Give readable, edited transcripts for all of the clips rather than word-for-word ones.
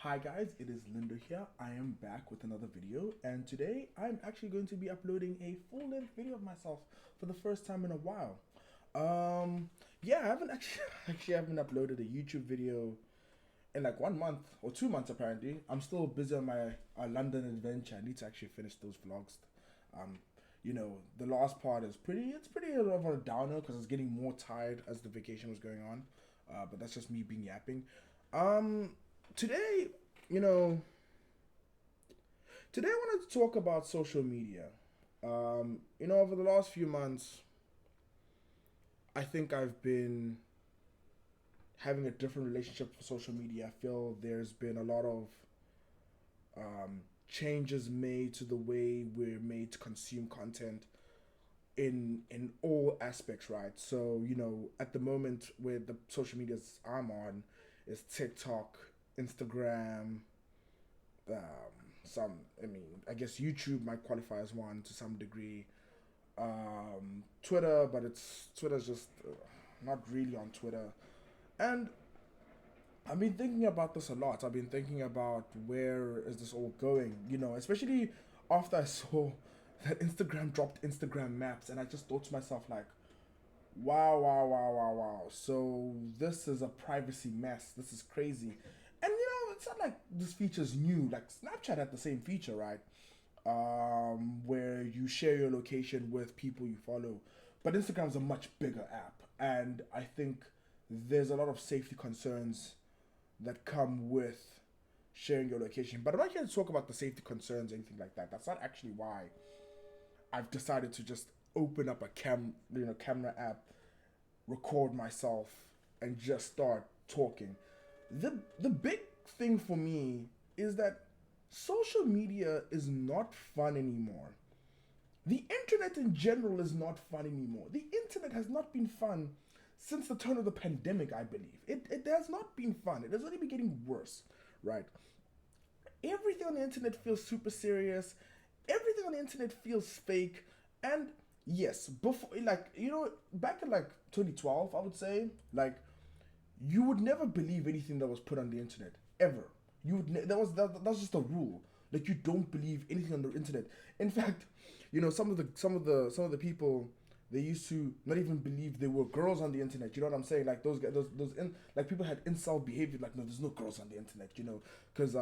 Hi guys, it is Lindo here. I am back with another video, and today I'm actually going to be uploading a full-length video of myself for the first time in a while. Yeah, I haven't actually actually haven't uploaded a YouTube video in like 1 month or 2 months apparently. I'm still busy on my London adventure. I need to actually finish those vlogs. Um, the last part is pretty of a downer because I was getting more tired as the vacation was going on. But that's just me being yapping. Um, today, you know, today I wanted to talk about social media. Over the last few months, I think I've been having a different relationship with social media. I feel there's been a lot of changes made to the way we're made to consume content in all aspects, right? So at the moment where the social medias I'm on is TikTok, Instagram, some. I mean, I guess YouTube might qualify as one to some degree. Twitter, but Twitter's just not really on Twitter. And I've been thinking about this a lot. I've been thinking about where is this all going, especially after I saw that Instagram dropped Instagram Maps, and I just thought to myself, like, wow, wow, wow, wow, wow. So this is a privacy mess. This is crazy. And it's not like this feature's new. Like Snapchat had the same feature, right? Where you share your location with people you follow. But Instagram's a much bigger app, and I think there's a lot of safety concerns that come with sharing your location. But I'm not here to talk about the safety concerns or anything like that. That's not actually why I've decided to just open up a camera app, record myself, and just start talking. The big thing for me is that social media is not fun anymore. The internet in general is not fun anymore. The internet has not been fun since the turn of the pandemic, I believe. It has not been fun. It has only been getting worse, right? Everything on the internet feels super serious. Everything on the internet feels fake. And yes, before, like, back in like 2012, I would say, like, you would never believe anything that was put on the internet ever. That was just a rule. Like, you don't believe anything on the internet. In fact, some of the people, they used to not even believe there were girls on the internet. You know what I'm saying? Like those guys, like people had incel behavior. Like, no, there's no girls on the internet. Because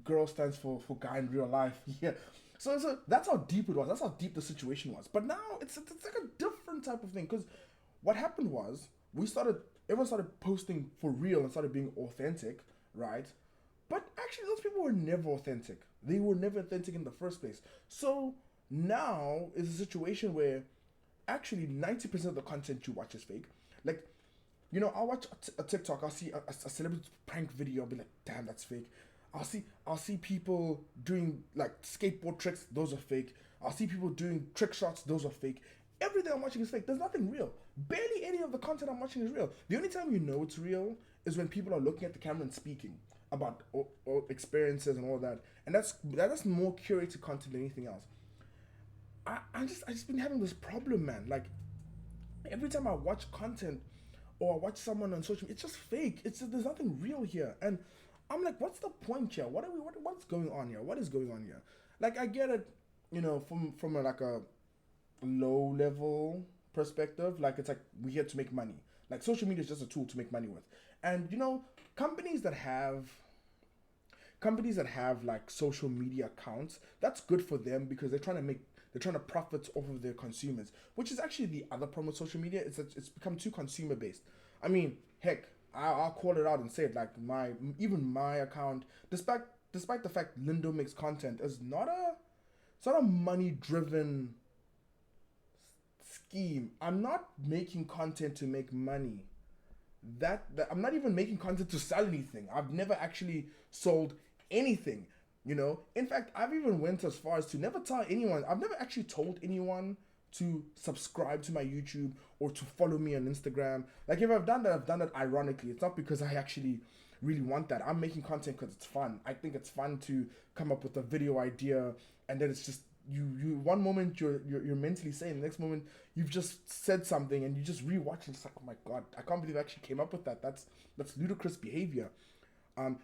girl stands for guy in real life. Yeah. So that's how deep it was. That's how deep the situation was. But now it's like a different type of thing. Because what happened was everyone started posting for real and started being authentic, right? But actually, those people were never authentic. They were never authentic in the first place. So now is a situation where actually 90% of the content you watch is fake. Like, I'll watch a TikTok, I'll see a celebrity prank video, I'll be like, damn, that's fake. I'll see people doing like skateboard tricks, those are fake. I'll see people doing trick shots, those are fake. Everything I'm watching is fake. There's nothing real. Barely any of the content I'm watching is real. The only time you know it's real is when people are looking at the camera and speaking about all experiences and all that. And that's more curated content than anything else. I just been having this problem, man. Like, every time I watch content or I watch someone on social media, it's just fake. It's just, there's nothing real here, and I'm like, what's the point here? What's going on here? What is going on here? Like, I get it, from like a low level perspective. Like, it's like we're here to make money. Like, social media is just a tool to make money with, and companies that have companies that have like social media accounts, that's good for them because they're trying to profit off of their consumers, which is actually the other problem with social media. Is that it's become too consumer based. I mean, heck, I'll call it out and say it, like, my account, despite the fact Lindo makes content, is not a it's not a money driven scheme. I'm not making content to make money. That I'm not even making content to sell anything. I've never actually sold anything. In fact, I've even went as far as to never tell anyone. I've never actually told anyone to subscribe to my YouTube or to follow me on Instagram. Like, if I've done that ironically. It's not because I actually really want that. I'm making content because it's fun. I think it's fun to come up with a video idea, and then it's just you one moment you're mentally sane, the next moment you've just said something and you just rewatch and it's like, oh my god, I can't believe I actually came up with that. That's ludicrous behavior.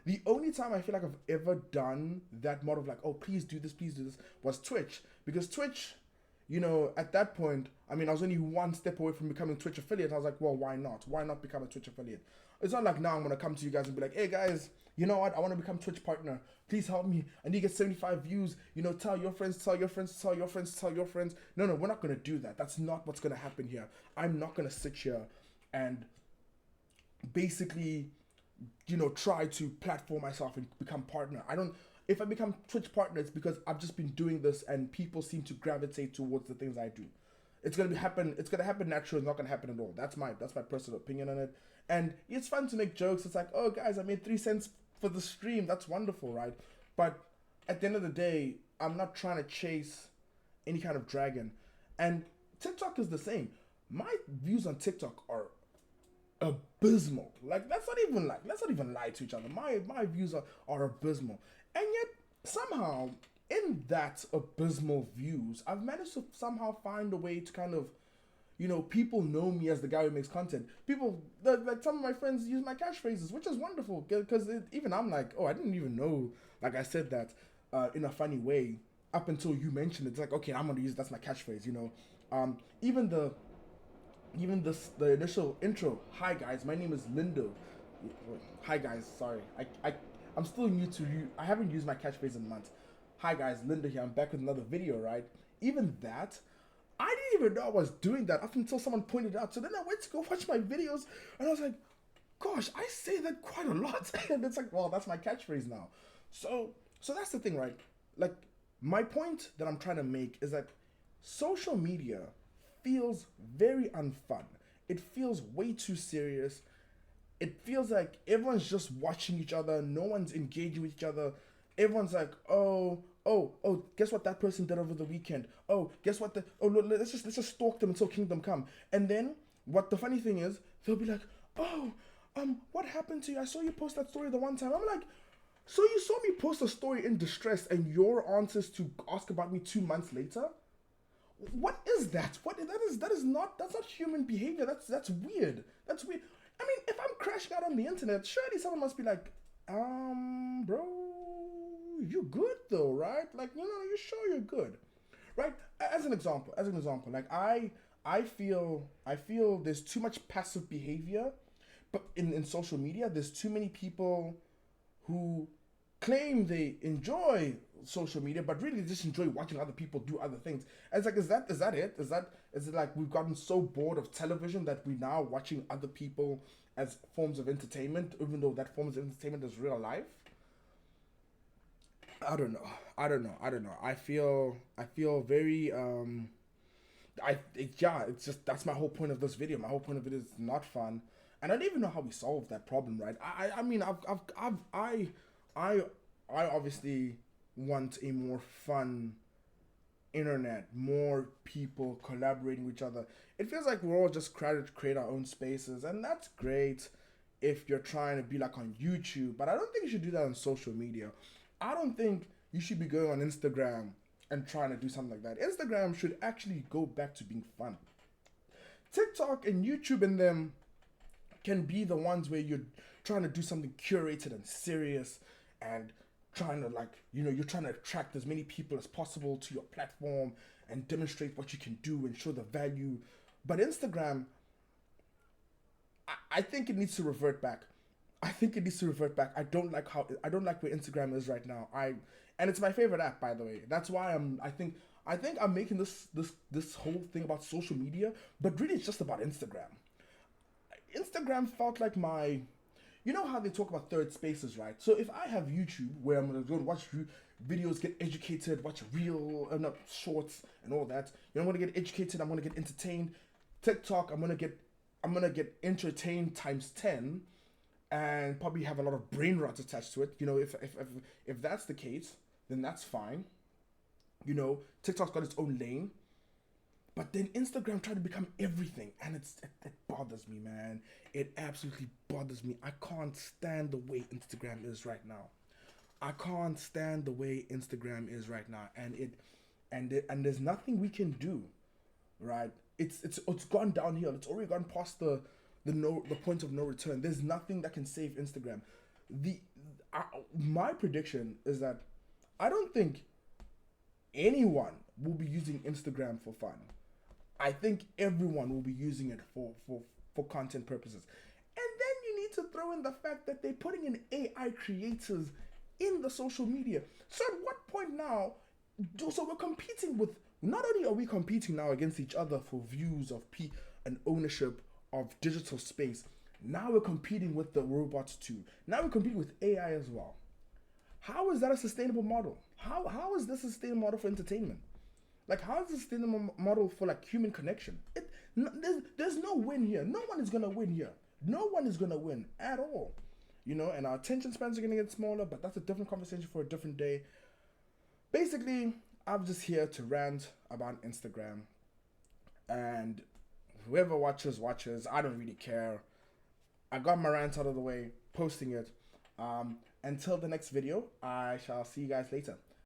The only time I feel like I've ever done that mode of like, oh, please do this, was Twitch. Because Twitch, at that point, I mean, I was only one step away from becoming Twitch affiliate. I was like, well, why not? Why not become a Twitch affiliate? It's not like now I'm gonna come to you guys and be like, hey guys, you know what? I want to become Twitch partner. Please help me. I need to get 75 views. Tell your friends, tell your friends, tell your friends, tell your friends. No, we're not gonna do that. That's not what's gonna happen here. I'm not gonna sit here and basically try to platform myself and become partner. I don't If I become Twitch partner, it's because I've just been doing this and people seem to gravitate towards the things I do. It's gonna happen naturally, it's not gonna happen at all. That's my personal opinion on it. And it's fun to make jokes. It's like, oh guys, I made 3 cents for the stream, that's wonderful, right? But at the end of the day, I'm not trying to chase any kind of dragon. And TikTok is the same. My views on TikTok are abysmal. Like let's not even lie to each other. My views are abysmal. And yet somehow in that abysmal views, I've managed to somehow find a way to kind of people know me as the guy who makes content. People, like some of my friends use my catchphrases, which is wonderful because even I'm like, oh, I didn't even know, like I said that in a funny way up until you mentioned it. It's like, okay, I'm gonna use that's my catchphrase. Even the initial intro. Hi guys, my name is Lindo. Hi guys, sorry, I'm still new to you. I haven't used my catchphrase in months. Hi guys, Linda here. I'm back with another video, right? Even that, I didn't even know I was doing that up until someone pointed it out. So then I went to go watch my videos and I was like, gosh, I say that quite a lot. And it's like, well, that's my catchphrase now. So that's the thing, right? Like, my point that I'm trying to make is that social media feels very unfun. It feels way too serious. It feels like everyone's just watching each other. No one's engaging with each other. Everyone's like, oh, guess what that person did over the weekend? Oh, guess what let's just stalk them until kingdom come. And then what the funny thing is, they'll be like, oh, what happened to you? I saw you post that story the one time. I'm like, so you saw me post a story in distress and your answers to ask about me 2 months later? What is that? That's not human behavior. That's weird. That's weird. I mean, if I'm crashing out on the internet, surely someone must be like, bro, you good though, right? Like, you sure you're good, right? As an example, like I feel there's too much passive behavior, but in social media, there's too many people who claim they enjoy social media, but really just enjoy watching other people do other things. And it's like, is that it? Is it like we've gotten so bored of television that we're now watching other people as forms of entertainment, even though that forms of entertainment is real life? I don't know. I feel very it's just that's my whole point of this video. My whole point of it is not fun, and I don't even know how we solve that problem, right? I mean, I obviously want a more fun internet, more people collaborating with each other. It feels like we're all just trying to create our own spaces, and that's great if you're trying to be like on YouTube, but I don't think you should do that on social media. I don't think you should be going on Instagram and trying to do something like that. Instagram should actually go back to being fun. TikTok and YouTube and them can be the ones where you're trying to do something curated and serious and trying to you're trying to attract as many people as possible to your platform and demonstrate what you can do and show the value. But Instagram, I think it needs to revert back. I don't like where Instagram is right now. And it's my favorite app, by the way. That's why I think I'm making this whole thing about social media, but really it's just about Instagram. Instagram felt like you know how they talk about third spaces, right? So if I have YouTube where I'm gonna go and watch videos, get educated, watch real not shorts and all that, I'm gonna get educated, I'm gonna get entertained. TikTok, I'm gonna get entertained times 10, and probably have a lot of brain rot attached to it. If that's the case, then that's fine. TikTok's got its own lane. But then Instagram tried to become everything, and it bothers me, man. It absolutely bothers me. I can't stand the way Instagram is right now. And there's nothing we can do, right? It's gone downhill. It's already gone past the point of no return. There's nothing that can save Instagram. my prediction is that I don't think anyone will be using Instagram for fun. I think everyone will be using it for content purposes. And then you need to throw in the fact that they're putting in AI creators in the social media. So at what point now, so we're competing with, not only are we competing now against each other for views of and ownership of digital space, now we're competing with the robots too. Now we're competing with AI as well. How is that a sustainable model? How is this a sustainable model for entertainment? Like, how is this a sustainable model for like human connection? There's no win here. No one is gonna win here. No one is gonna win at all. You know, and our attention spans are gonna get smaller, but that's a different conversation for a different day. Basically, I'm just here to rant about Instagram, and whoever watches. I don't really care. I got my rant out of the way, posting it. Until the next video, I shall see you guys later.